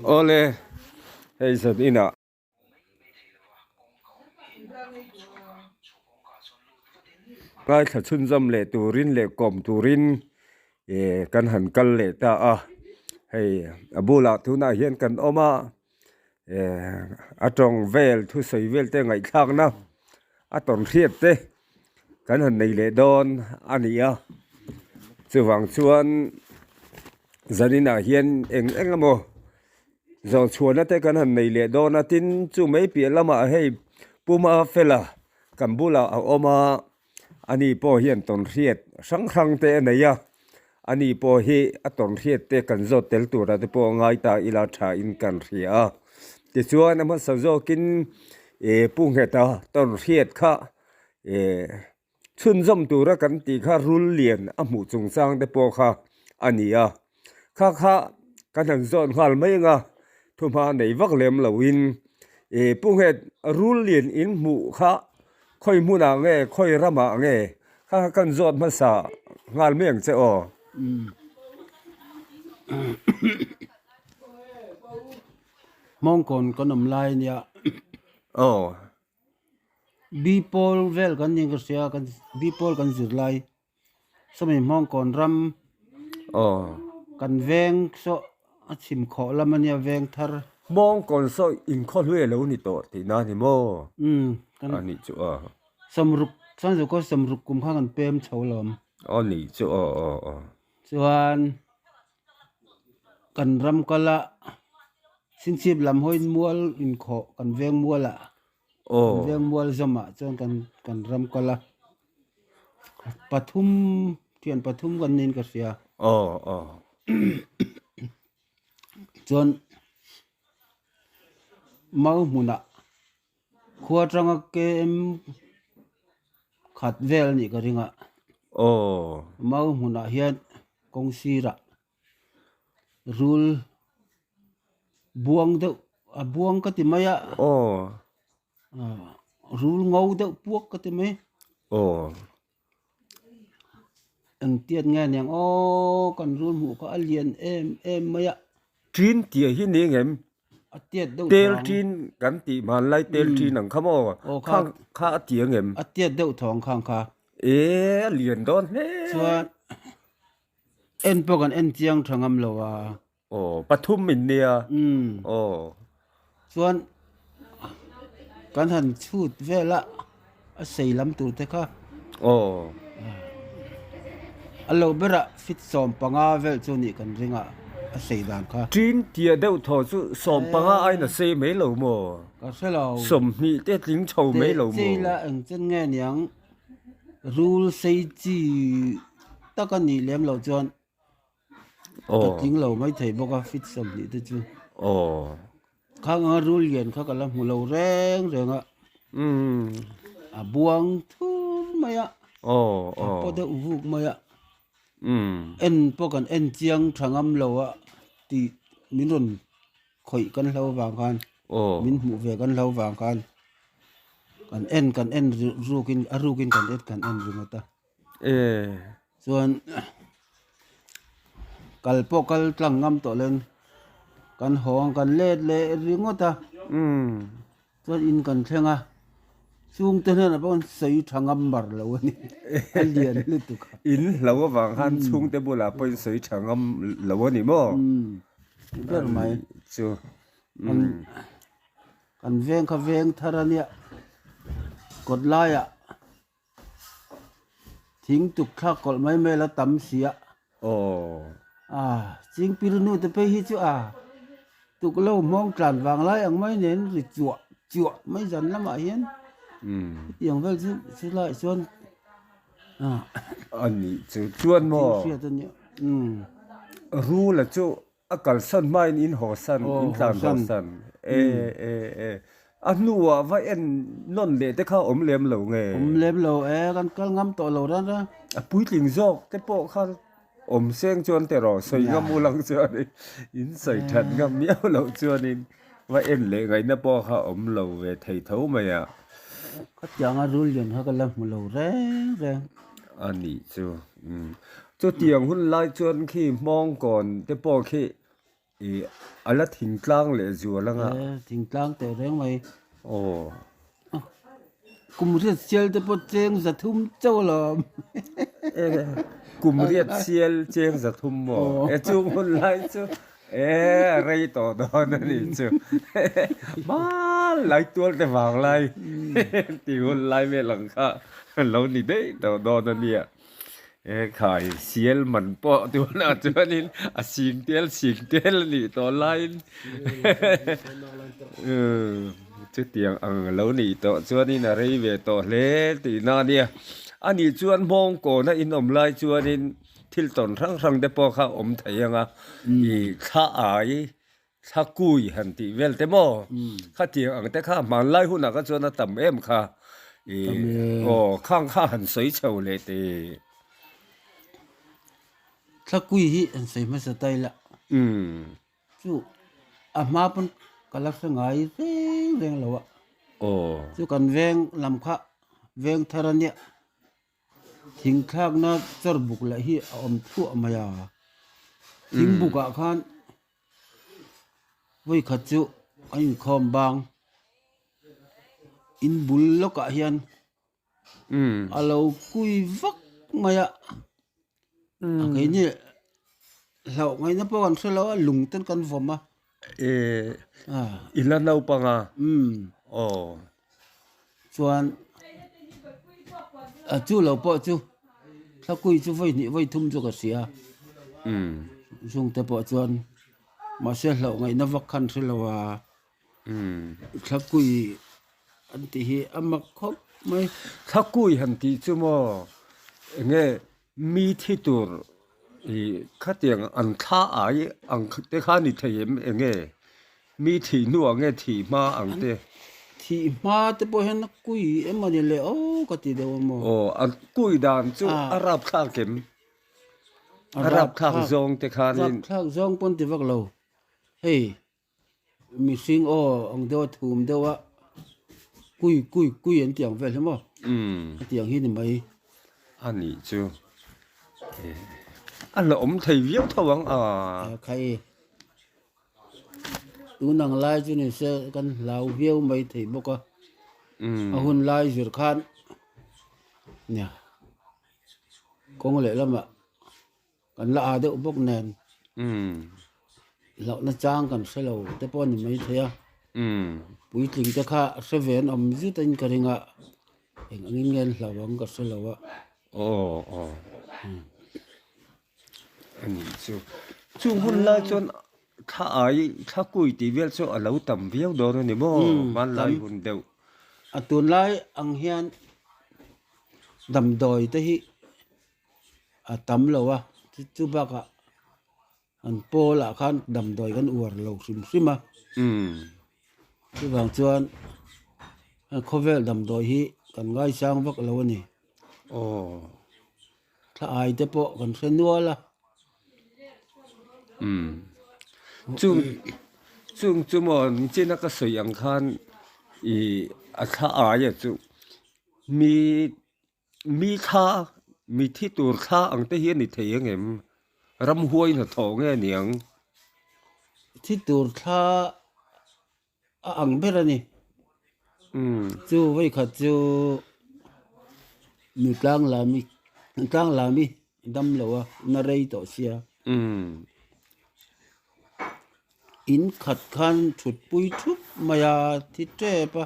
Ole hey Sabina Gai kha chun jam le turin le kom turin kan han kal le ta hey abula tuna hian kan oma atong vel thu sei vel te ngai khang na aton riet te kan han nei le don ania chuwang chuan zanina hian engamo zo chuana te kan han nei le don atin chu mai pi lama hei puma fela kambula a oma ani po hian ton riet sang te neya ani po hi aton riet te kan zo tel tura te po ngai ta ila tha in kan ria ti chuan ama sazo kin pung heta ton riet kha chun zom tura kan ti kha rul lian a mu chung sang te po kha ania kha kan han zon hal mai nga thuma nei vak lem lawin pung het rul lian in mu kha khoi muna nge khoi rama nge kha kan zot ma sa ngal meng che o mong kon konom lai nia bipol vel kan ning sia kan bipol kan zir lai sami mong kon ram kan veng so achim kho lamania veng thar mong kon so in kho hue lo ni to ti na ni mo kan ani chu samruk san zo ko samruk kum kha kan pem cholom ani chu chuan kan ram kala sinchip lam hoin mual in kho kan veng muala veng mual zama chuan kan ram kala pathum tian pathum kan nin ka sia chuan mau muna khua tanga kem khat vel ni ka ringa mau muna hian kong sira rul buang deuh a buang ka ti maya rul ngau deuh puak ka ti mai ang tiat nga nyang kan rul mu ka alien em maya trin tia hi ni ngem atiat deuh tel trin kan ti man lai tel trin ang khamo kha tia ngem atiat deuh thong khang kha lian don he chuan en pokan en chiang thangam lowa pathum min nia chuan kan han chut vela a sei lam tur te kha alo bera fit som panga vel chu ni kan ringa a sei dan kha trin tia deuh tho chu som panga ai na sei me lo mo ka selo som ni te tling chho me lo mo la ang chen nge niang rule sei chi takani lem lo chuan ting lo mai thei boka fit som ni te chu khang a rule yen kha kala mu lo reng renga a buang thu maya po de uvuk maya en pokan en chiang thangam lowa ti minun khoi kan lo wang khan min mu ve kan lo wang khan kan en rukin kan et kan en rumata chuan kalpokal tlangam to len kan hong kan let le ringota chuan in kan thlenga chung te na bon sei thangam mar lo ni alian lutu kha in lo wang han chung te bula poi sei thangam lo ni mo ber mai chu kan veng kha veng tharania kot laya thing tuk kha kol mai me la tam sia ching pirnu te pe hi chu tuk lo mong tlan wang lai ang mai nen ri chuwa mai jan lama hian yang vel chu lai chuan ani chu chuan mo ru la chu akal san mai in ho san in tlan ho san nuwa va en non le te kha lem lo nge lem lo kan kal ngam to lo ran ra pui tling jok te po kha seng chuan te ro soi ngam ulang chuan in sai that ngam miao lo chuan in va en le ngai na po kha lo ve thei tho ma ya ka chang a rul yen ha ka lam mu lo reng ani chu chu tiang hun lai chuan khi mong kon te po khi ala thing tlang le zu la nga thing tlang te reng mai kum riat sial te po cheng za thum chau lo kum riat sial cheng za thum mo chu hun lai chu rei to don ni chu ma lai tual te wang lai ti hun lai me lang kha lo ni dei do don ni khai sial man po tu na chuanin a sing tel ni to line chu tiang ang lo ni to chuanin a rei ve to hle ti na nia ani chuan mong ko na in om lai chuanin thil ton rang de po kha om thaianga I kha ai kha kui han ti vel te mo kha tiang ang te kha man lai hu na ka chuan na tam em kha khang kha han soi chau le te Thakui hi an sei ma sa tai la chu a ma pun kalak sa ngai reng lo wa chu kan veng lam kha veng tharania thing khak na char buk la hi om thu amaya thing buka khan voi kha chu ain khom bang in bul loka hian alo kui vak maya cái ni lau ngai na pawan selo lung ten kan voma ila nau panga chuan a chu lo po chu thakui chu voi thum chu ka sia sung te po chuan ma se lau ngai na vak khan selo wa thakui an ti hi amak khop mai thakui han ti chu mo nge mi thi tur kha tiang an tha ai ang te kha ni thayem nge mi thi nu nge thi ma ang te thi ma te po hen kui emani le ka ti de mo an kui dan chu arab kha kem arab kha zong te kha ni kha zong pon ti vak lo hey mi sing ang do thum do wa kui an tiang vel mo tiang hi ni mai ani chu là ông thầy viết thôi vắng khai tu nang lai chu ni se kan lau viu mai thei bok a hun lai zir khan nya kong le lama kan la de bok nen lo na chang kan se lo te pon ni mai thea pui tling te kha seven om zu ten ka ringa eng ngin lawang ka se lo wa ani chu hun la chon tha ai tha kui ti vel chu alo tam viau do ni mo man lai hun deu atun lai ang hian dam doi te hi atam lo wa chu ba ka an po la khan dam doi kan uar lo sim chu bang chuan an khovel dam doi hi kan ngai sang vak lo ni tha ai te po kan se nuala chu mo ni chena ka soi ang khan a kha aya chu mi kha mi thi tur kha ang te hian ni thei ngem ram huai na tho nge niang thi tur kha ang berani chu vai kha chu mi tlang la mi dam lo wa na rei to sia in khat khan thut pui thup maya thi tre pa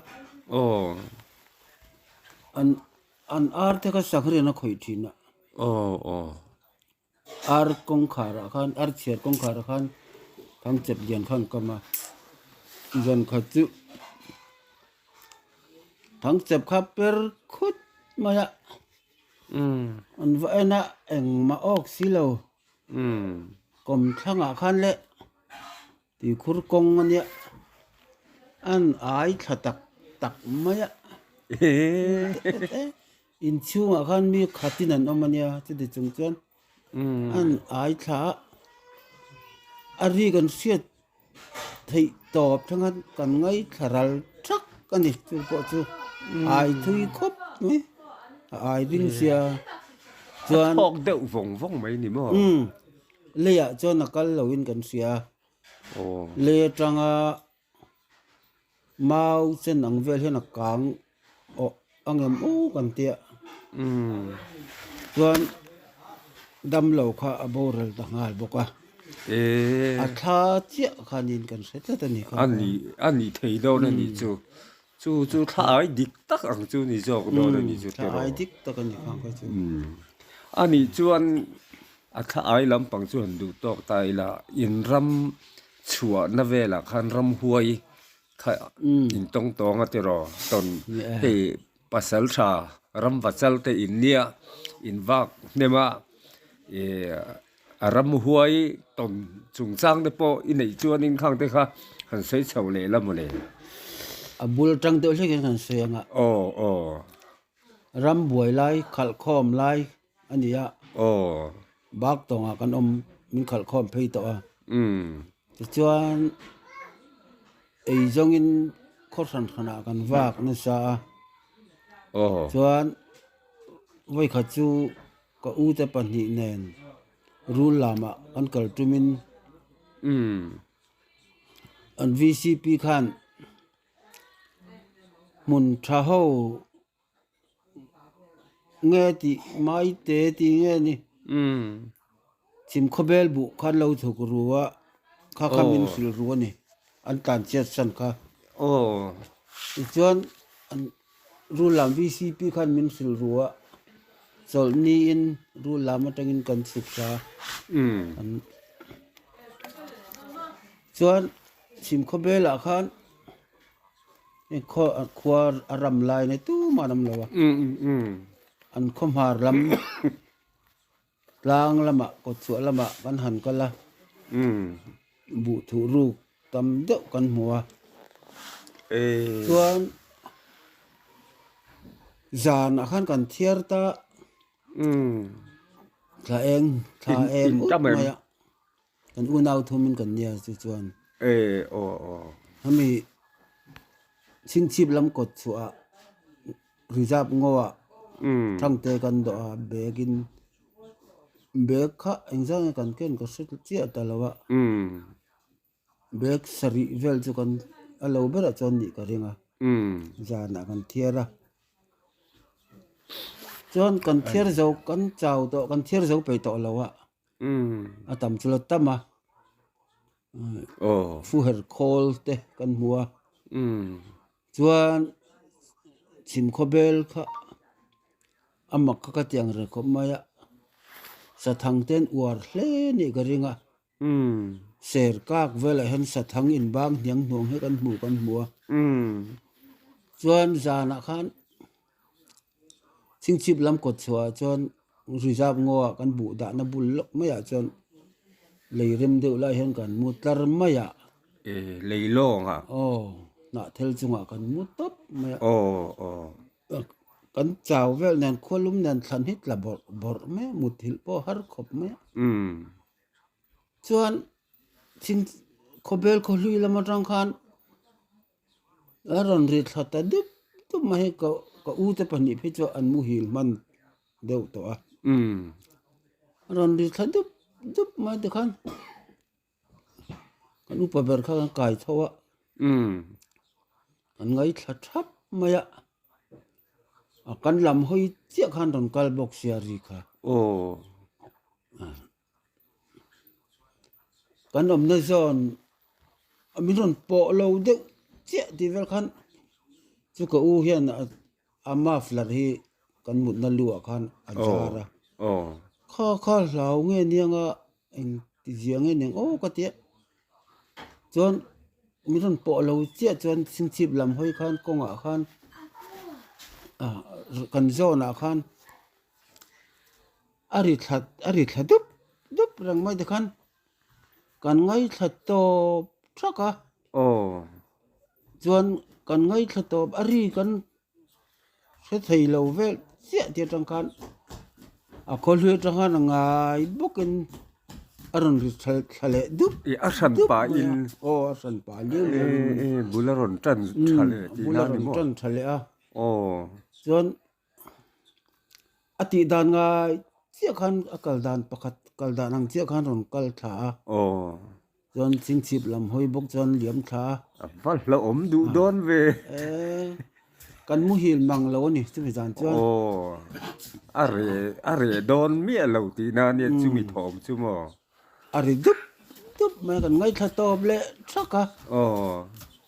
an ar te ka sakre na khoi thina ar kong khara khan ar cher kong khara khan thang chep dian khan kama jan khat chu thang chep kha per khut maya an va na eng ma ok silo kom thanga khan le ti khur kong ania an ai thatak tak maya in chunga khan mi khatin an omania ti de chung chuan an ai tha ari kan siat thei top thangan kan ngai tharal thak ani chu ko chu ai thui khop mi ai ding sia chuan thok deuh vong mai ni mo leya chuan akal loin kan sia โอ้ เลจังมาเส้นอังเวลเห็นกลางโออังเอ็มโอ้กันเตียส่วนดำเหล่าข้าอโบเรลต่างหากบอกว่าอาทาเจียขานินกันเสร็จแล้วนี่ครับอันนี้เทโดนั่นนี่จูถ้าไอ้ดิกตักอังจูนี่จอกโดนั่นนี่จูเทโดไอ้ดิกตักนี่ครับก็จูอันนี้จวนถ้าไอ้ลำปังจวนดูตอกตายละอินรำชัวนเวลาคันรำหวยค่ะอินตองอะเตรอตอนเฮปัสสัลชารำปัสสัลเตอินเนียอินวักเนมารำหวยตอนจุงซังเดปออินไหนจวนอินข้างเตค่ะหันใส่เฉาเลยละมื้อนี้บุลจังเตอเช่กันเสียงโอ้รำบวยไล่ขัลคอมไล่อันนี้บักตองกันมินขัลคอมเพย์ตัวจวนไอ้จงอินขอสันขนากันวากนั่นซะจวนไว้ขัดจูก็อูแต่ปัญหาแน่นรูลามะอันกัลตุมินอัน VCP คันมุนทาเฮาเงติไม่เตติเงนี่ชิมขบเบลบุคันเราถูกรัวข้าคำมินสิลรัวนี่อันการเจ็ดสันค่ะจวนอันรูลาม VCP คันมินสิลรัวส่วนนี้อินรูลามตังอินกันศึกษาส่วนชิมขบเบลคันข้อควารำลายในตู้มานำเลยวะอันคมหารำลางละมะกดสวละมะกันหันกันละบุถุรูกตำเดากันหัวส่วนจานอาคารกันเทียร์ตาถ้าเองอุดมากันอุณเอาทุมินกันเนี่ยส่วนถ้ามีชิงชิบลำกดสัวริจับงัวทั้งเตกันดอเบกินเบกข้าเองจังกันเกินก็สุดเจียตลอดเบกสรีเวลจุกันเราเบรจนนี่ก็เรื่องจานากันเทียระจนกันเทียร์เจ้ากันเจ้าต่อกันเทียร์เจ้าไปต่อเราอาตามจุลตัมมาฟูเฮอร์โคลเตกันหัวจวนชิมขบเบลค่ะอามักก็เตียงเรื่องของมายะสถังเต้นอวดเล่นี่ก็เรื่องเสรกากเวลาเห็นสถังอินบางยังหน่วงให้กันหมู่กันหัวจวนจานะคันชิงชิบลำกดชัวจวนริจับงัวกันบุดานบุลลกไม่อยากจนเลยเริ่มเดือดไล่เห็นกันมุตรไม่อยากเลยโล่งอ่ะน่ะเทลจังหวะกันมุดตับไม่กันเจ้าเวลนั้นควลุมนั้นทันฮิตละบอร์ไม่มุดหิลปอฮาร์ขบไม่ส่วนชิงขบเบลขลุยละมาจังคันแล้วรอนริดหัดดุบตุไม่ให้ก็อูแต่ปนิพิจอันมุหิลมันเดียวตัวรอนริดหัดดุบมาเด็กคันกันอุปเบลข้างกายเท่าอันไงทับมาอะกันลำห้อยเจ้าขันตอนกัลบอกเสียรีค่ะกันอมในซอนมีรอนโปะเราเด็กเจ้าที่เวลขันสุกอูเฮียนอามาฟลารีกันหมุดนั่นลัวขันอาจาระข้าเหล่าเงี้ยเนี่ยงเองที่เสียงเงี้ยโอ้ก็เตี้ยจนมีรอนโปะเราเจ้าจนสิงชิบลำห้อยขันกงอ่ะขันกันโซนขันอาริทัดดุบรังไม่ได้ขันกันไงทัดโตสักจวนกันไงทัดโตอาริกันเสียทีเราเวลเสียที่จังกันคนเรือจังกันไงบุกินอารมณ์ทะเลดุบอาสันป่าอินอาสันป่าอินบุลรอนจันทะเลบุลรอนจันทะเลจนอติดานไงเสียขันกัลดานประคัดกัลดานังเสียขันรอนกัลถา จนสิงสิบลำห้อยบกจนเหลี่ยมขา ฟันละอมดูโดนเว กันมุหิลมังโลนี่สิไปจานจน โอ้อะเรโดนเมียเหล่าตีนาเนี่ยจุมีถอมจุมอ อะไรดุบแม่กันไงถ้าตอบเลยสักอะ อ๋อ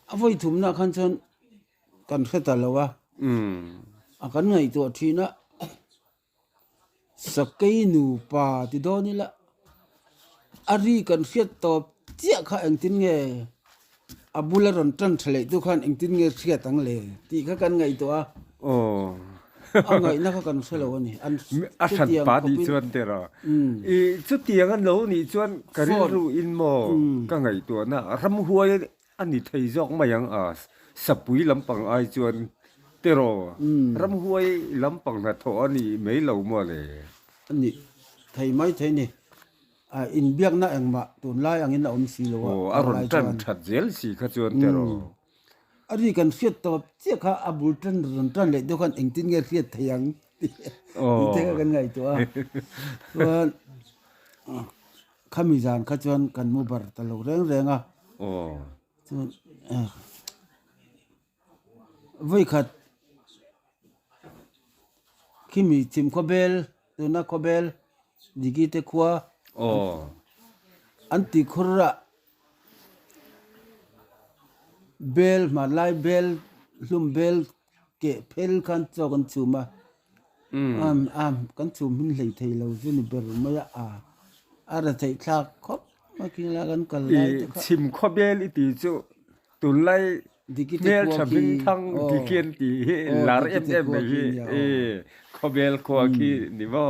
เอาไว้ถุมนะคันจนกันแค่แต่ละวะอากันไงตัวทีนะสกายหนูป่าที่โดนนี่ละอารีกันเสียตอบเจ้าข้าเองตินเงอบุลรอนตันทะเลทุกคนเองตินเงเสียตังเลยตีข้ากันไงตัว โอ้ เอาไงนะข้ากันเสลวนี่อัน ฉันปาดีชวนเตระอีจุดเตียงอันโลนี่ชวนกะริรูอินโมก็ไงตัวน่ะรำหวยอันนี้ไทยจอกมายังสปุยลำปังไอชวนเตรอรำหวยลำปังน่ะโถอันนี้ไม่เหล่ามัวเลยอันนี้ไทยไม่ไทยนี่อินเบียกนะเองมาตุนไล่อังอินละอมสีโลวะ โอ้อารมณ์จันทัดเจลสิขจวนเตรออันนี้กันเสียตอบเจ้าข้าอบุลตันรอนตันเลยทุกคนเองตินเงเสียทยังนี่เท่กันไงตัวว่าข้ามีจานข้าจวนกันมูบาร์ตลกแรงอ่ะโอ้จวนไว้ขัดขี้มีทีมคอเบลตัวนักคอเบลดิกิเตคัวโอ้อันติคระเบลมาไลเบลลุมเบลเกเพลกันจอกันจูมากันจูมินเลยไทยเราจุนเบลมายาอะไรไทยคลากครบมากินละกันกันไลชิมคอเบลอีตีจูตุนไลเมลชบิงทั้งดิเกนตีลาร์ไม่คอเบลคัวกี้นี่บ่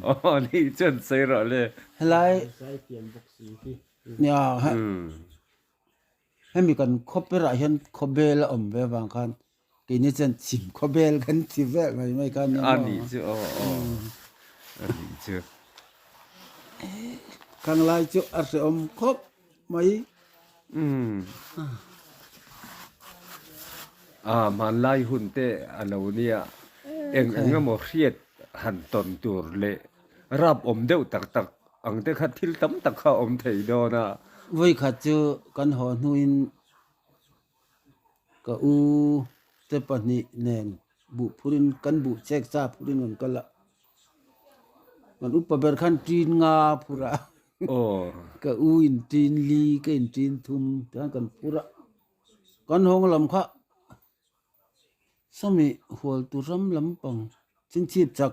อ๋อนี่จนใส่รอเลยไลเนี่ยให้มีกันคบไปละเห็นคบเบลอมเวบางคันกินนี่จันชิมคบเบลกันที่เวไม่กันอันนี้จูอันนี้จูข้างไลจูอาศัยอมคบไม่มันไล่หุ่นเตะอันนี้เอ็งก็มาเครียดหันตนตัวเละรับอมเดียวตักอังเตะขัดทิลตั้มตักข้าอมไทยโดนะไว้ขัดจูกันหอนุอินก็เตปนิเนนบุพูรินกันบุเช็คซาพูรินกันละมันอุปเบอร์ขันจีนงาพูระโอ้ก็อินจีนลีก็อินจีนทุมทั้งกันพูระกันหงลำค่ะสมัยหัวตุรำลำปังจินชีพจัก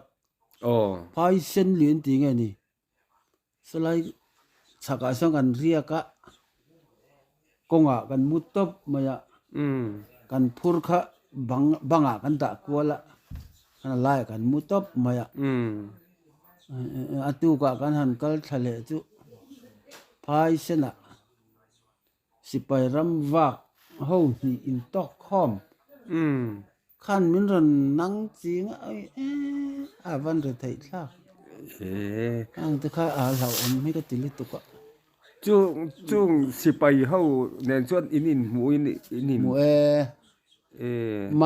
พายเส้นเหรียญตีไงนี่สไลสักสังกันเรียกะกงะกันมุตบมายะกันพูดค่ะบังกันตะกัวละกันไล่กันมุตบมายะอตุกะกันหันกัลทะเลจุพายเส้นอะสิไปรำวักเฮานี่อินตอกคอมขันมินรันนังจีงวันเรทัยลากอังตะข้าเราไม่ก็ติลิตุกะจุงสิไปเฮาแนนชวนอินหมูอินหมูเม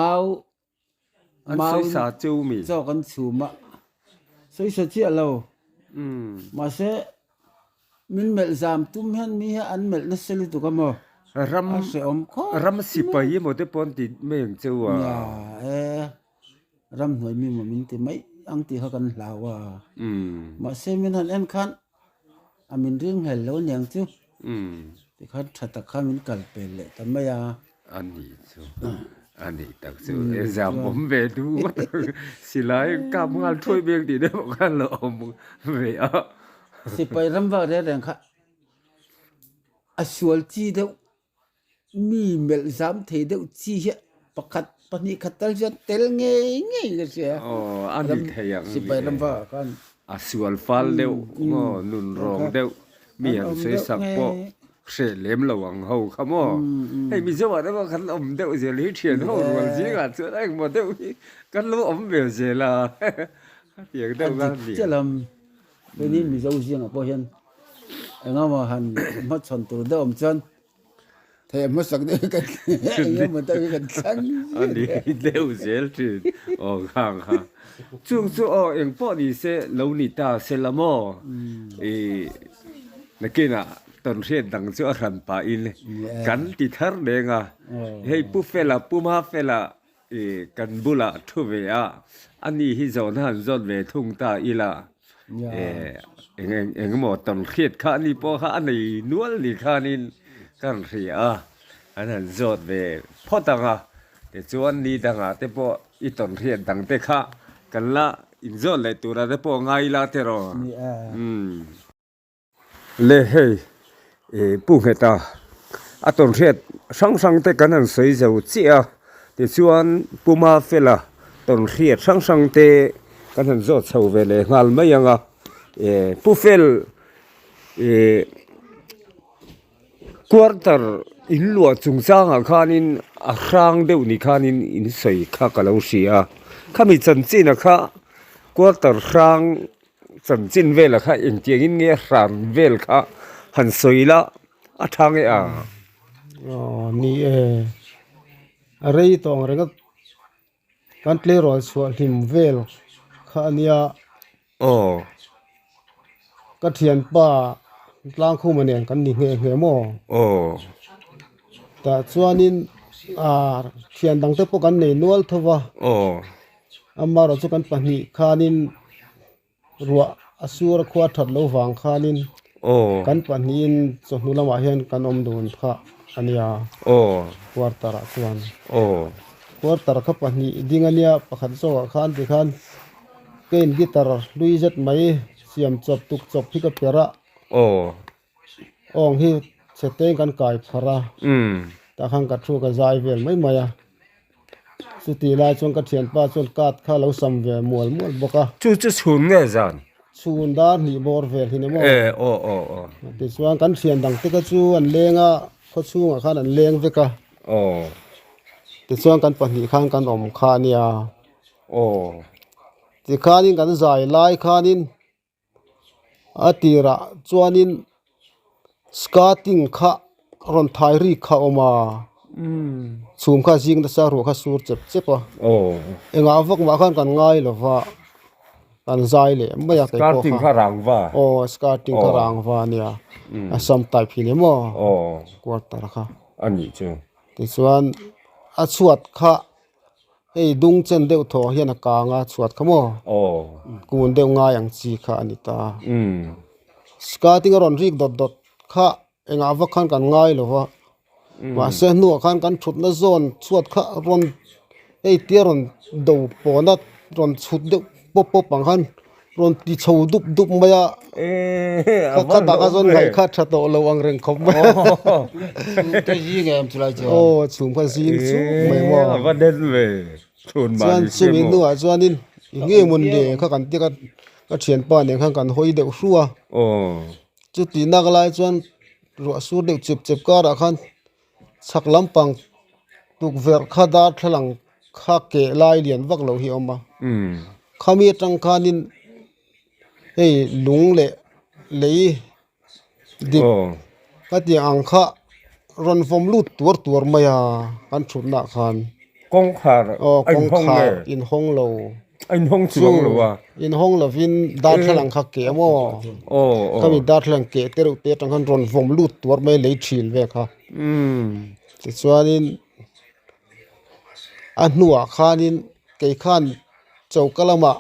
าสาจูมีเจ้ากันสูมะสวยสดเจียเรามาเสมินเมลซามตุ้มเห็นมีอันเมลนัสลิตุกะมอรำสิไปยี่หมดที่ปนติดไม่อย่างเจ้าว่ะรำหน่วยมีหมดมินติไม่อังติเขากันลาวมาเซมินันเอ็นคันอามินเรื่องเฮลโลเนี่ยงจูที่เขาถัดตะข้ามินกัลเปลเลยแต่ไม่ยาอันนี้จูอันนี้ตักจูจำผมไปดูสิไลกำงานช่วยเบียงตีได้บอกกันเหรอมึงไม่เอาสิไปรำว่าได้แรงค่ะอสวลจีเดียวมีเมลซามเทเดจีเฮปคัดปนิคัตตัลจันเตลเงี้ก็เสียอันนี้เทียงสิไปรำว่ากันอสวลฟัลเดียวนุนรองเดียวมีอันเสียสักปอเสียเล็มระวังเฮาขโมยให้มีจังหวะนั้นว่าคันอมเดียวเสียลิเทียนเฮาวันจีกันเสียได้หมดเดียวกันรู้อมเบียเสียละเสียงเดียวกันเสียจะลำวันนี้มีเจ้าเสียงอ่ะพอเห็นไอ้น้องมาหันมัดชนตัวเดิมจันเทมาสักเดือนกันยังมันต้องกันขันอันนี้เร็วเสียทีข้างจุงเองพอดีเสเหล่านี้ตาเสละโมนักกินต ต้นเรียนดังจัวรันปาอินกันติทาร์เดงเฮ้ยปูเฟลาปูมาเฟลากันบุลาทุเวอะอันนี้ฮิจอนหันจอนเวทุงตาอีลาเองหมดต้นเรียนข้านี่พอข้านี่นวลนี่ข้านี่กันเรียอันนั้นจอดเวพอตังแต่จวนนี้ตังแต่พออีต้นเรียนดังแต่ข้ากันละอินจอนเลยตัวแต่พอไงละเทรอเลเฮปูเฮตาอะต้นเรียนสังแต่กันนั้นสวยจะอุจิอาแต่ชวนปูมาเฟลาต้นเรียนสังแต่กันนั้นจอดเสาเวเลงาลไม่ยังปูเฟลquarter in lua chung chang a khanin a rang deuh ni khanin in sei kha kalo sia khami chanchin a kha quarter rang chanchin vel a kha in tiang in nge ran vel kha han soila a thang e a ni rei tong renga kan tle ro so him vel kha nia ka thian pa tlang khu manen kan ni nge mo ta chuanin thian dang te po kan nei nual thowa amma ro chu kan pani khanin ruwa asur khwa that lo wang khanin kan panin chu hnulama hian kan om dun kha ania quartara chuan quartara kha pani dingania pakhat zo khan ti khan ken gitar luizat mai siam chop tuk chop phika pera ong hi seteng kan kai phara ta khang ka thu ka zai vel mai maya suti la chong ka thian pa chon kat kha lo sam ve mol boka chu chhun nge zan chhun da ni bor vel hin mo ti chuan kan thian dang te ka chu an lenga kho chunga khan an leng veka ti chuan kan pahni khang kan om kha nia ti khanin kan zai lai khanin atira chuanin skating kha ron thairi kha oma chum kha jing da sa ro kha sur chep chepa enga vok ma khan kan ngai lova kan zai le maya kai ko skating kha rangwa skating kha rangwa nia asam type hi ne mo quarter kha ani chu ti chuan a chuat kha ei dung chen deuh tho hian a ka nga chuat kha mo kun deuh nga yang chi kha ani ta skating ron rik dot kha enga va khan kan ngai lova wa se nu khan kan thut na zone chuat kha ron ei tia ron do pona ron chut de pop pang khan ron ti chho dup maya kha ta ka zon ngai kha tha to lo ang reng khop ma te ji ngem chulai cho chum kha jing chu mai mo va den ve chun ma chuan chumi nu a chuanin nge mun de kha kan ti ka thian pa ne khan kan hoi de hruwa chu ti nak lai chuan ro sur de chep ka ra khan chak lampang tuk ver kha da thlang kha ke lai lian vak lo hi oma khami tang khanin ei lung le lei dik ka ti ang kha ron vom lut tur maya kan thut na khan kong khar kong khar in hong lo anh hong chuang lo wa in hong lo vin da thlang kha ke mo kami da thlang ke teru te tang han ron vom lut tur mai lei thil ve kha ti chuanin a hnuwa khanin ke khan chaukalama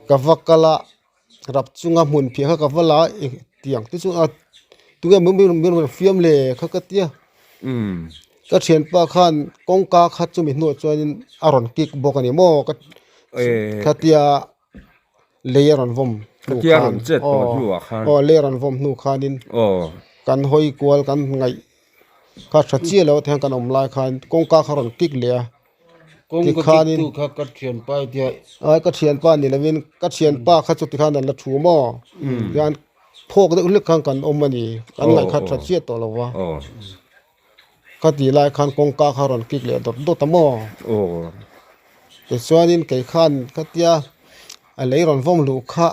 kavakala rap chunga mun phi kha kavala tiang ti chu tunga mun fiam le kha ka tia ka thian pa khan kongka kha chumi hnu chuanin aron kik bokani mo ka khatia leyaron vom khatia jet to hnuwa khan leyaron vom hnu khanin kan hoi kwal kan ngai kha thachi lo thang kan om lai khan kongka kharon kik le kong khanin tu kha ka thian pa dia ka thian pa ni lawin ka thian pa kha chu ti khan la thu mo yan phok de ulik khan kan om ani kan ngai kha thachi to lo wa ka ti lai khan kongka kharon kik le dot mo te chuanin ke khan ka tia a leiron vom lu kha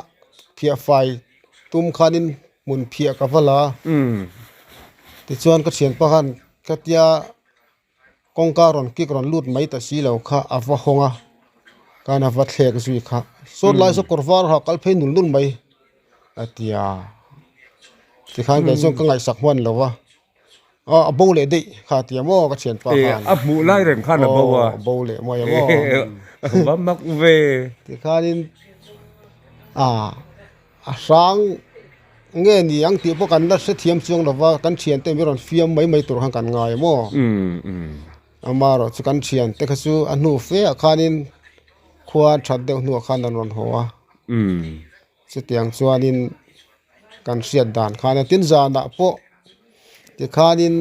phia fai tum khanin mun phia ka vala te chuan ka thian pa khan ka tia kongka ron kik ron lut mai ta si lo kha awa honga kana va thlek zui kha so lai so korwar ha kal phei nul mai atia ที่ข้างกันส่งก็ไงสักวันแล้ววะอ๋อโบเลดิขาเตียมอก็เชียนปาคาน อับหมู่ไล่เรื่องคันน่ะบ่ว่า โบเลมอยมอ ว่ามักเว ที่ข้านินสร้างเงี้ยนี่ยังที่พวกกันรัฐเทียมช่วงแล้วว่ากันเชียนเต็มไปหมดฟิล์มไม่ตัวทางกันง่ายมออามาเราจะกันเชียนแต่ก็สู้อันนูเฟ่ข้านินควรชัดเดียวหนูข้านันวันหัวสุดยังส่วนนินกันเชียนด่านข้านินตินจานะพวกที่ข้านิน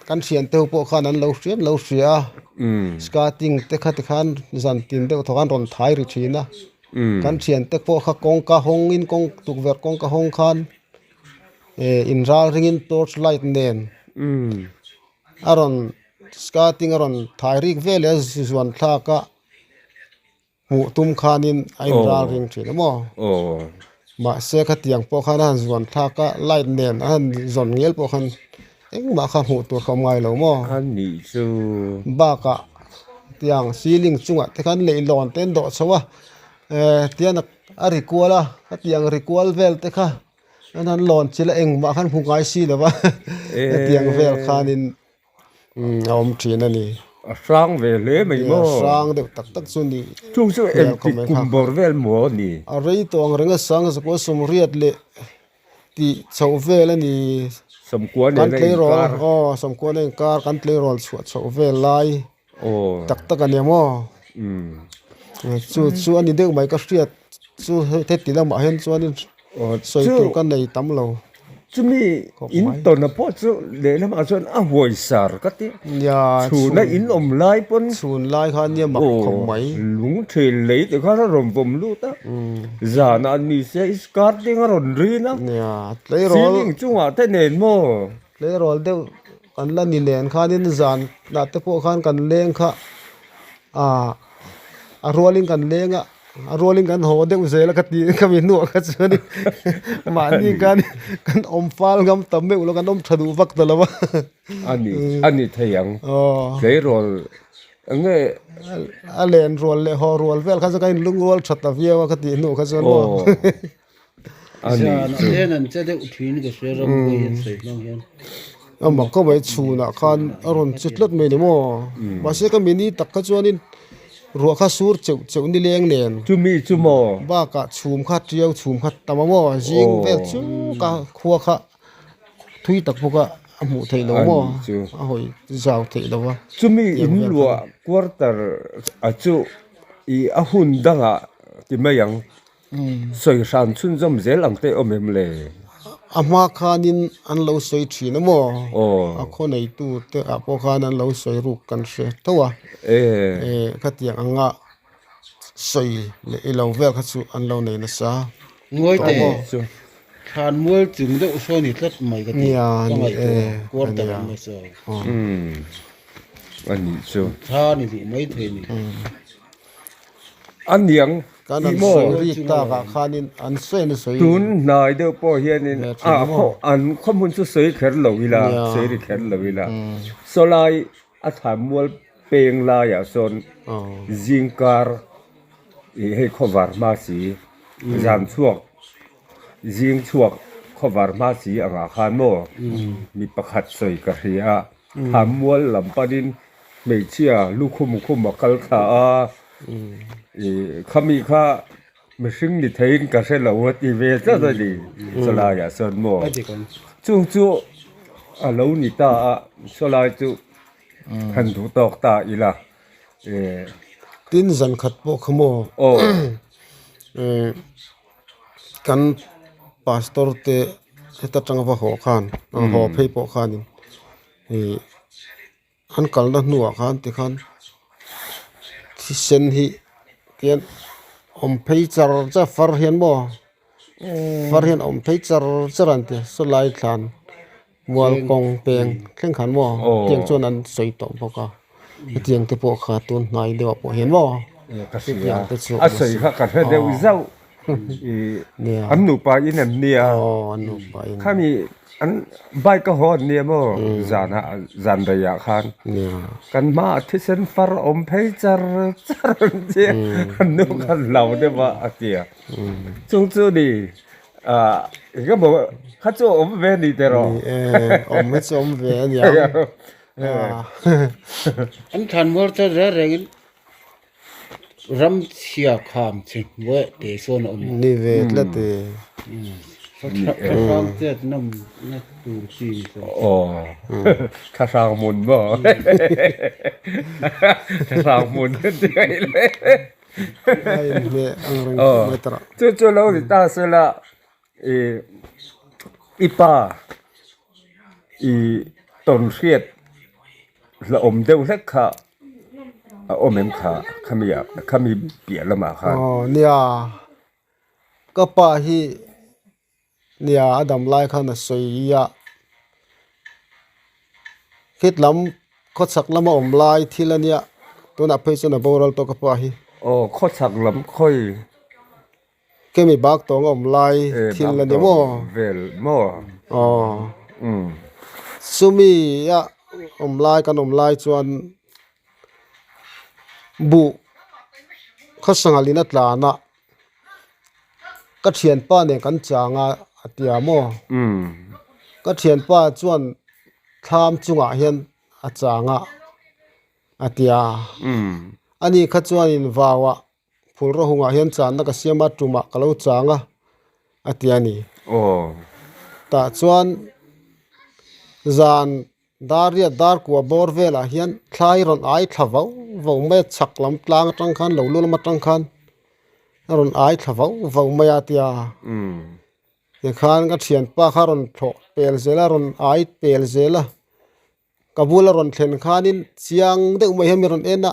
กันเชียนเต้าพวกข้านั้นเราเสียสกัดติ้งแต่ข้าที่ข้าจันตินเต้าทกันรอนท้ายริชีนะกันเชียนเต้าพวกข้ากงกะหงอินกงตุกเวรกงกะหงข้านอินราริงอินทอร์ชไลท์เนนอารอนสกัดติ้งอารอนท้ายริกเวลส์ส่วนท่ากะหูตุมข้านินอินราริงชีนะมั้งมาเสกที่ยังพวกข้านั้นส่วนท่ากะไลท์เนนอันส่วนเงี้ยพวกข้ามาข้าหูตัวเขาไม่แล้วมั้ง อันนี้จูบากะที่ยังซีลิงจุงอ่ะที่คันเลยหลอนเต้นดอกชัวที่ยังอาริกัวละที่ยังริกัวเวลที่ข้าอันนั้นหลอนชิละเองมาขันพุงไอซีเลยวะที่ยังเวลข้านินเอามทีนั่นนี่สร้างเวลเลยไม่มั้งสร้างเด็กตักสุนีจุงเอ็มติกุมบอร์เวลหมอนี่อะไรตัวเรื่องสร้างสกุลสมเรียดเลยที่ชาวเวลนี่สมควรในการรอลสมควรในการเทรอลสวดชาวเวลไลตักกันเนี่ยมั้งส่วนนี้เด็กไม่ก็เสียส่วนเทติแล้วมาเห็นส่วนนี้สวยตัวกันในตั้มเราจะมีอินตอนนั้นพอจะเดี๋ยวมาส่วนหวยสารก็ที่ชูนอินอมไล่ปนชูนไล่ข้าเนี่ยมักของไหมลุงเทเลยแต่ข้ารมผมรู้ตั้งจานอันนี้เสียสกัดที่ข้ารมรีนะเนี่ยเลยรอลจังหวะเท่านี้มั้งเลยรอลเดี๋ยวกันละนี่เลนข้านี่จานนัดแต่พวกข้ากันเลี้ยงข้ารัวลิงกันเลี้ยงรัวลิงกันหัวเด็กเสียแล้วก็ตีกันมีหนวดกันส่วนนี้มานี่กันอมฟ้าลกันตั้มเบลแล้วกันอมฉดูฟักตลอดวะอันนี้เที่ยงเลยรอลเงี้ยเลนรัวเลยฮอรัวเวลข้าจะกันลุงรัวชัดตาเวียว่าก็ตีหนวดกันส่วนนี้อันนี้เช่นนั้นจะได้อุทิศก็เสียรำไปยันใส่น้องเห็นมันก็ไปชูนะคันอารมณ์จุดเล็ดไม่ได้มั้งมาเสียก็มีนี่ตักก็ชวนนี่รัวข้าสูรเจ้านี่เลี้ยงเนียนจุมีจุโมบ้ากะชูมข้าเจียวชูมข้าตามมั้งจิงเวชูกะขัวข้าทุยตักพวกอะหมูไทยแล้วมั้งอะหอยเจ้าไทยแล้ววะจุมีอินลัวควอร์เตอร์อะจูอีอะหุ่นดังอะที่ไม่ยังสวยสันชุนจำเจลังเตอเมมเลยอามาคานินอันเราสวยทีนะมั้งอะคนไหนตู้แต่อะพวกข้านั้นเราสวยรูปกันเสียตัวก็ที่ยังอ่ะสวยเลยเราเวลข้าสู้อันเราในนั้นซะงวยแต่ทานมวยจึงได้อุศนิทัดใหม่ก็ที่ต้องไอ้กวดแต่ไม่สวยอันนี้ชัวทานนี่ไม่เทนี่อันยังการนั้นสวยรีตากะคานินอันสวยนี่สวยตุนนายเดียวพอเฮียนี่อันข้อมูลจะสวยแค่เราเวลาสวยแค่เราเวลาโซลายอัฐามวลเปียงลายอ่ะส่วนจิงการให้ขวารมาสีจานช่วงจิงช่วงขวารมาสีอ่างอาคารโมมีประคัดสวยกระเฮียหามวลลำปาดินไม่เชื่อลูกคุมมาคัลขาขามีข้าไม่ซึ่งนิทานก็เสร็จแล้วว่าที่เวทจะดีสลายส่วนโมจู่เรานิตาสลายจู่ขันถูตอกตาอีละตินจันขัดพวกขโมกันพาสตอร์เตะตัดจังหวะหัวขานหัวเพย์พวกขานินอันกัลนั้นหนัวขานที่ขานที่เซนฮีเกียนอมเพย์จาร์จะฟาร์เฮียนบ่ฟาร์เฮียนอมเพย์จาร์จะรันเตะสลายขานมัวกองเปียงแข่งขันบ่เตียงส่วนนั้นสวยต่อพวกเตียงที่พวกขาตุนนายเดียวพวกเห็นบ่ก็สิอาศัยข้ากันเดียวเจ้าอันหนูไปอินเนี่ยข้ามีอันใบก็หอนเนี่ยมั้งจานระยะคันกันมาที่เส้นฟาร์อมเพย์จาร์เจียอันนู้นกันเราเดี๋ยวว่าอาเกียจงจูดี ก็บอกข้าโจอมเวนี่แต่รอ om met som ven ja an than mor ta ra rengin ram sia kham ching we te son om ni vet la te kham te nam na tu si so อ๋อข้าสร้างมุนบ่ข้าสร้างมุนได้เลย ai me ang reng me tra จู่ๆเราสิตาเสละอีป้าอีต้นเสียดละอมเดวเล็กค่ะอมเอ็มค่ะขมีอ่ะขมีเปียละมาค่ะ oh nia ka pa hi nia adam lai khan soiya khit lam khot sak lama om lai thilania tuna phei na boral to ka pa hi โอ้ข้อสักลำค่อย ke mi bak tong om lai thil la ni mo เวลมอ oh อืม sumi ya om lai kan om lai chuan bu khasangalina tlana ka thian pa ne kan changa atia mo อืม ka thian pa chuan tham chunga hian a changa atia อืม ani kha chuan in wawa phul ro hunga hian chan na ka siama tuma kalo changa atia ni โอ้ ta chuan zan daria dar kwa borvela hian thlai ron ai thlawau vo me chak lam tlang tang khan lo lu lam tang khan ron ai thlawau vo me atia อืม ye khan ka thian pa kha ron tho pel zela ron ai pel zela kabula ron thlen khanin chiang de mai hem ron ena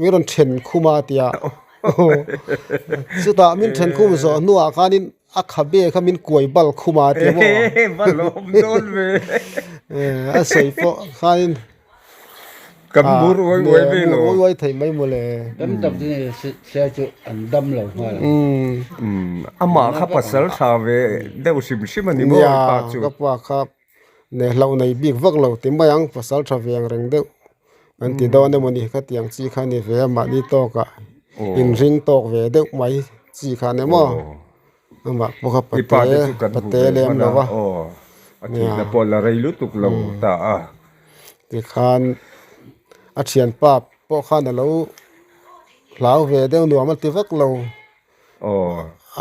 mi ron then khuma tia suta min then khum zo nuwa khanin a khabe khamin koi bal khuma tia mo บ่ลมโดนเว a sei fo khanin กับมูรวยเวโล roi thai mai mo le dam dam ni se chu an dam lo ma la อืมอามาขับปัสสาวะเวเดวสิมสิมันนี่บ่ปาจู ka pa khap ne lau nei bik vak lo tim bayang pasal thaveng reng deu an ti do ne moni kha tiang chi kha ni ve ma ni to ka in ring tok ve deu mai chi kha ne mo ma po kha อีปา pate จะสุกัน pate lem lo wa โอ้อาทิตย์ละปอละไรลุตุกเราตา ti khan a thian pa po khan lo lau ve deu nu ma ti vak lo โอ้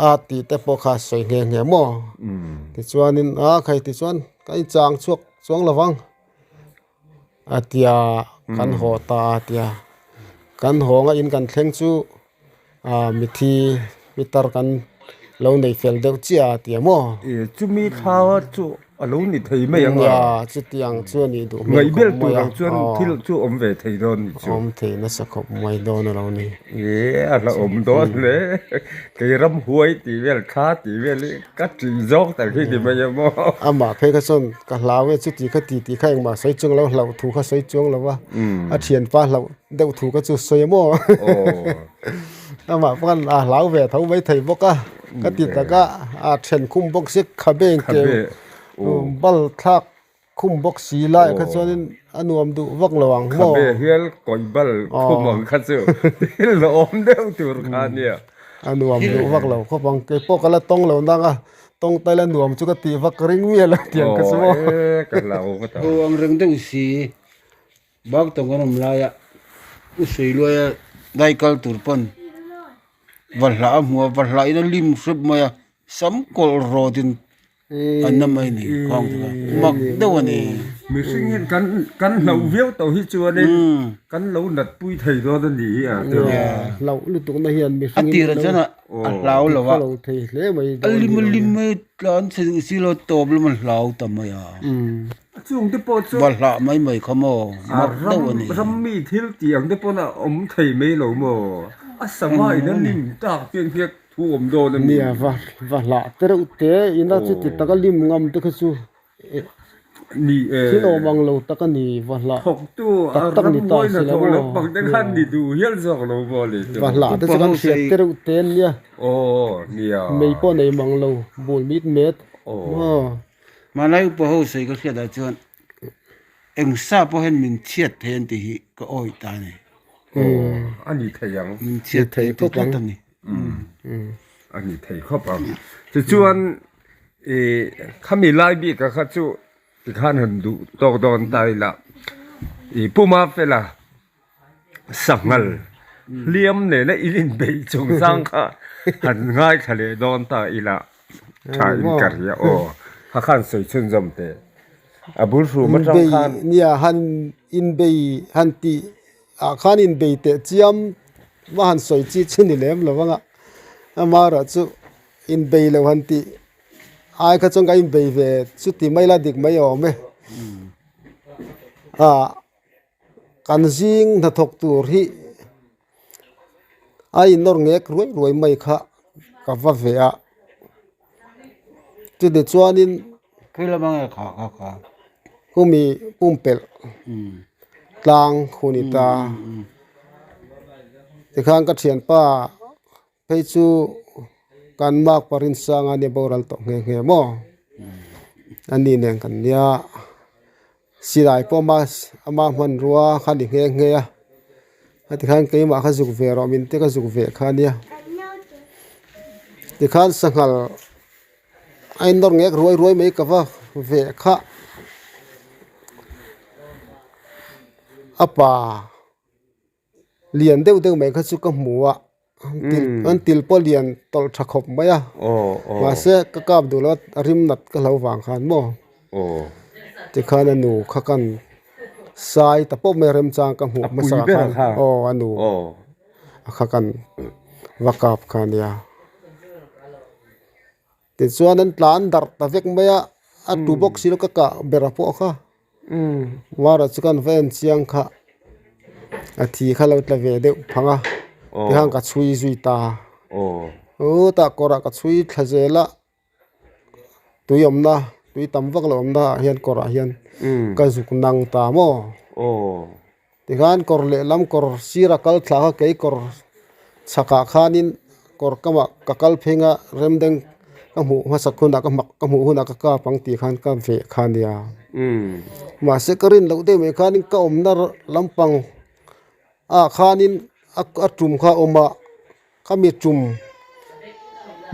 a ti te po kha soi nge nge mo อืม ti chuanin a khai ti chuan kai chang chuak chuang lawang atia kan ho ta atia kan ho nga in kan thleng chu mithi mitar kan lo nei fel deuh chi atia mo จุมีท้าจุอลุนี่ไทยไม่ยัง ya chu tiang chu ni du ไงเบลตัวจวนที่จุอมเวไทยดอนจุ om the na sakop mai do na lo ni เอ้อะละอมดอนเลยไกรำหวยตีเวลคาตีเวลกัดจีจอกแต่ที่นี่ไม่ยังบ่ ama phe ka son ka lawe chu ti kha ti kha ma sai chung lo hlau thu kha sai chung lo wa a thian pa hlau deuh thu ka chu soi mo โอ้ ama pan lau ve thau mai thei boka ka ti taka then khum bok sik khabeng คับ ke เบโอ้ bal thak khum bok si lai ka chonin anuam du wak lawang คับ mo เบเฮียลกอยบัลคุมองคัดจุละอมเด้อตุรคาเนี่ย anuam du wak law ko bang ke pok ala tong law nanga tong tailan nuam chu ka ti wak ring mi la tiang ka smo กันเราก็ตา ho ang reng de si bak tong kan om la ya u sei lo ya dai kal tur pon wala mo wala ina lim sub ma ya sam kol rodin anna mai ni kong ta mak de wani มีสิ่งเห็นกันเราเวียวต่อฮิจัวนี่กันเราหนัดปุ้ยไทยรอดันดีอ่ะเดี๋ยว law lu tuk na hian mi ati ra chana lao lo wa law thei le mai alim lim me tlan se si lo tob lo man lao ta ma ya ช่วงที่ปอช่วง wala mai mai khamo mak de wani รำมีทิลเตียงที่ปอน่ะอมไทยไม่หลงโมอ่ะสมัยนั้นนิ่มตากเพียงเพียงทุ่มโดน nia va la tero te ina chu ti taka lim ngam te kha chu นี่thilo mang lo taka ni va la ถกตู้รำมวยน่ะถกแล้วปังแต่ขันดีดูเฮียนสอกเราบ่เลย va la te chu kan siat tero ten nia โอ้เนี่ย mei po nei mang lo bul mit met โอ้ มาไล่ปะโหใส่ก็เสียดายจวนเอ็งทราบว่าเห็นมินเชียดเทนติหิก็อ้อยตายนี่ อันนี้ไทยยัง มินเชียดเทนพวกนั้นนี่ อันนี้ไทยครอบครัวจะชวน ข้ามีหลายบีก็เขาจุที่ข้านหันดูตอกดอนตายละปูมาเฟล่ะสังงัลเลี่ยมเนี่ยนะอิลินเบยจงสังค่ะหันง่ายทะเลดอนตายละชายอินกะเรียโอข้าขันสวยชุนจำเตอบุลรูมันจังขันเนี่ยหันอินเบยหันตีขันอินเบยเตเจียมว่าหันสวยจีชุนนี่แหลมหรือว่าอ่ะมาระจุอินเบยแล้วหันตีไอ้ข้าจงกับอินเบยเวสุดที่ไม่ละดิกไม่ยอมกันซิงถ้าถกตัวที่ไอ้นอร์เงกรวยไม่ค่ะกับว่าเวะจุดเด็ดชวนนินคือละมังค่ะก็มีปุ่มเปิลกลางคูนิตาที่ข้างก็เชียนป้าไปจูกันมากปรินสางอันนี้บรัลตกเงี้ยมั้งอันนี้เนี่ยกันเนี่ยสิได้พอมาอามามันรัวขันดิเงี้ยที่ข้างก็มาข้าจุกเวรอมินที่ข้าจุกเวขันเนี่ยที่ข้างสังหารไอ้นอร์เงกรวยไม่กับว่าเวข้าอาป่าเลียนเด้อไม่ข้าจุกกับหมูอ่ะอันติลพอเลียนตอลชักขบไหมอ่ะมาเสกก็กลับดูแล้วริมนัดก็เหลาหวางขันมั้งที่ข้านันหนูข้ากันสายแต่พวกเมริมจางกับหัวมาสาขันอันหนูข้ากันวักกับขันเนี่ยติดส่วนนั้นหลานดัดตะเวกไหมอ่ะอันตูบอกสิลูกก็เบราพวกข้าว่าเราจะกันเว้นเสียงข้าอาทิข้าเราตะเวเดพังอ่ะที่ห้างกัดซุยตาตากอรักกัดซุยทะเจละตุยอมนะตุยตำวักลอมนะเฮียนกอระเฮียนกัจุกนังตาโมที่ห้างกอร์เล่ลำกอร์ซีรักลทลาเกยกอร์สักขานินกอร์กมากัลเพงะเริ่มเด้งกมูมาสักคนนักมักกมูหุนักกะปังตีขันกะเฟขันเดียมาเสกรินเราเดไม่ขันินก็อมนาลำปังขันินอัดจุ่มข้าอมะข้ามีจุ่ม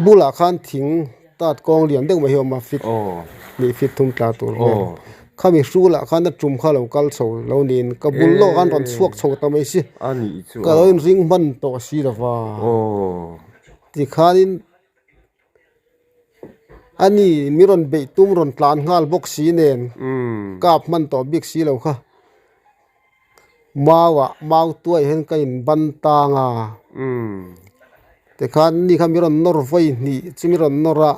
บุหรี่ขันทิ้งตัดกองเหรียญเด้งไปเหี่ยวมาฟิตมีฟิตทุ่มตาตัวข้ามีสู้ละขันนัดจุ่มข้าเรากัลโซ่เราเนียนกับบุลโลกันตอนสวกโซ่ทำไมสิก็เราริงมันโตสีละว่าที่ขันินอันนี้มีรอนเบตุ้มรอนตานงาลบกสีเนนกับมันต่อบิ๊กสีแล้วค่ะมาตัวเห็นกันบันตางแต่คันนี่คำมีรอนนอร์ไวนี่จะมีรอนนอระ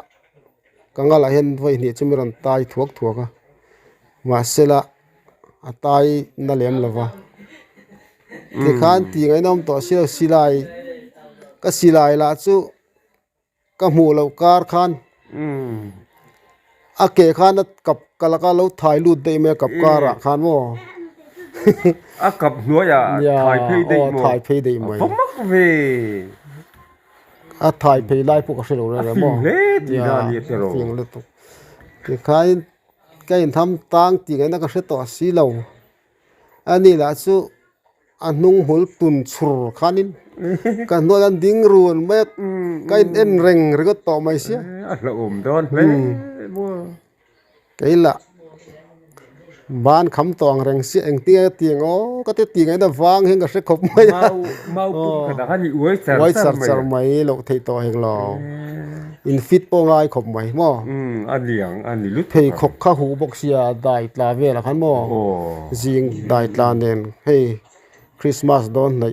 กังกาลเห็นไวนี่จะมีรอนตายถั่วค่ะมาเสละตายนั่นแหละละวะแต่คันที่ไงน้องต่อสิลายก็สิลายละจู่ก็หูเราการคันเกะขันนัดกับกะละกะเราถ่ายรูปได้ไหมกับการะขันว่ากับหัวยาถ่ายเพย์ได้มั้ยถ่ายเพย์ได้มั้ยผมมักเพย์ถ่ายเพย์ไล่พวกเขาเลยนะมั้งที่นั่นนี่เตโรฟิงเลยตุ๊กขันก็ยังทำตั้งที่ไงนักเสียต่อสีเหลาอันนี้ล่ะจู่อันนุ่งหุ่นตุนชุรขันินกันโดนดิ้งรูนเม็ดก็เอ็นเร่งหรือก็ต่อไม่เสียละโดนเลยก็อีละบ้านคำตองเร่งเสียเองเตี้ยงก็เตี้ยไงแต่ฟังเห็นก็เสียขบไม่มาปุ๊บก็ได้นี่ไว้สัรไม่หลอกเทต่อเองหรออินฟิตโปงไอขบไม่มั้งอันเลี้ยงอันนี้ลุดเพย์ขบข้าหูบกเสียได้ตลาเวลคันมั้งจิงได้ตลาเนนเฮ้คริสต์มาสโดนเลย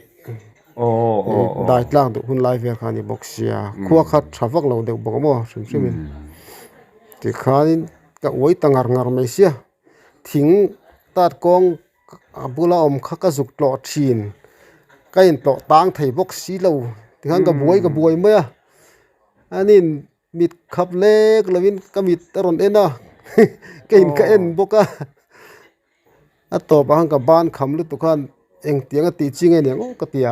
ได้ตลาดูหุ่นไลฟ์เวลคันนี้บกเสียขั้วขัดชาวฟักเราเด็กบอกมั้งใช่ไหมที่คันก็ไว้ตั้งงานไม่เสียทิ้งตัดกองบุลาอมข้าก็สุกหลอดชีนก็ยังต่อตั้งไทยบกสีเราที่ข้างกับบวยเมื่ออันนี้มีขับเล็กแล้ววินก็มีตรอนเอ็นนะก็เห็นก็เอ็นบกอะต่อไปข้างกับบ้านคำลึกตุกขันเองเตียงก็ตีจริงไงเนี่ยก็เตีย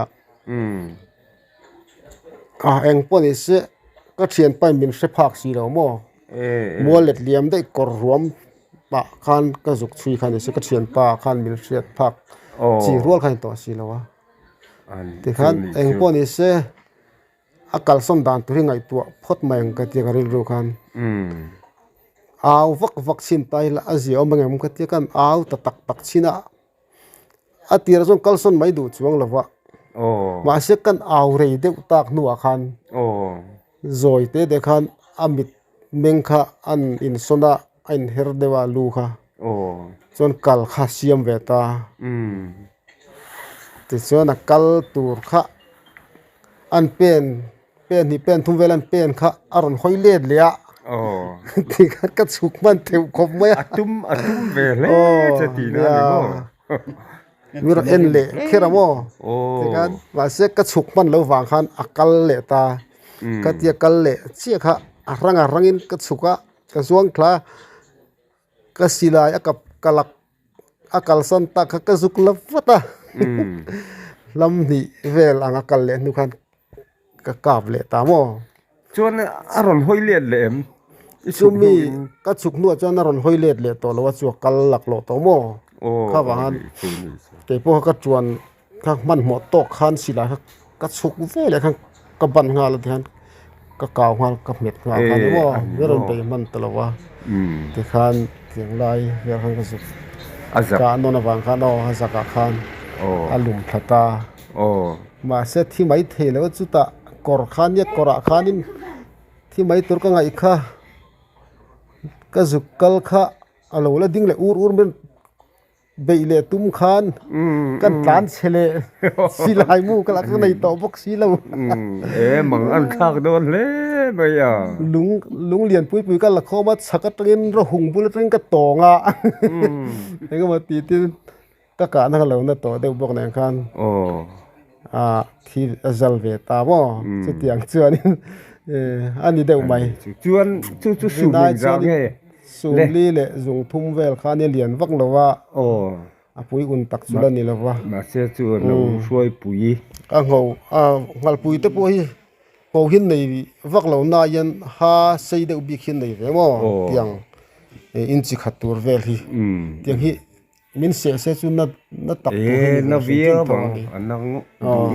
เองพอดีเสก็เชียนไปมินเสพักสีเราโม่มัวเล็ดเลี้ยมได้กรรวมปะขันก็จุกชุยขันนี่ก็เชียนปะขันมินเสียพักจีรัวขันต่อสีเราวะที่ขันเองพอดีเสอากาศสมดานตัวที่ไงตัวพดแมงก็เตียงริลรูขัน aw vak sin tai la azio mangam ka ti kan aw ta tak china atira zon kalson mai du chuang lawa ma se kan aw rei de tak nu khan zoi te de khan amit mengkha an in sona ein her dewa lu kha chon kal kha siam ve ta ti chona kal tur kha an pen ni pen thum velan pen kha aron hoilet lia ti khat ka chuk man theu khop mai atum ve le chati na mo mir en le khera mo ti kan ma se ka chuk man lo wang khan akal le ta ka tia kal le chi kha arangin ka chuka ka zuang thla ka silai akap kalak akal san ta ka zuk lawata lam ni vel anga kal le nu khan ka kap le ta mo chon aron hoilet lem sumi ka chuk nu chon aron hoilet le to lo chu kal lak lo to mo kha wangan te po ka chuan ka man mo to khan sila ka chuk ve le khan ka ban nga la thian ka kaw ngal ka met nga khan mo ron pe man tlawa te khan tiang lai ve khan ka chuk azak ka no na wang khan no azaka khan alum thata ma se thi mai thele chu ta kor khan ye kora khanin thi mai tur ka ngai kha ka zukal kha alo la ding le ur men beile tum khan kan tlan chele silai mu kala ka nei to bok si lo mang an khak don le mai ya lung lian pui ka la khoma chhakat rin ro hung bul rin ka tonga ega ma ti ka na lo na to de bok na khan thi azal ve ta mo chu tiang chuan ani deu mai chuan chu su mai za nge sumli le zung thum vel khan lian vak lowa apui un tak chula ni lowa ma se chu no soi pui ngal pui te po hi ko hin nei vak lo na yan ha sei de ubi khin nei ve mo tiang inchi khatur vel hi tiang hi min se chu na tak na via ba anang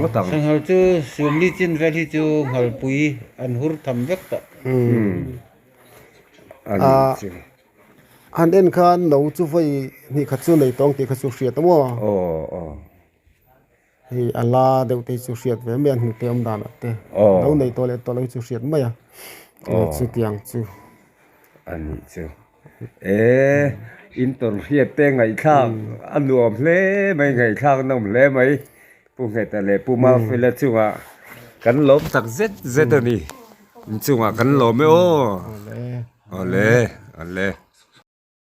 ngo tang sang hal chu sumli chin vel hi chu ngal pui an hur tham vek ta an en khan no chu voi ni kha chu nei tong ti kha chu hriat mo hi ala de te chu hriat ve men hu te om dan te no nei to le chu hriat mai chu tiang chu ani chu in ton hriat te ngai khang anuam hle mai ngai khang nom le mai pu ngai ta le pu ma fela chunga kan lom tak zet ani chunga kan lom me ole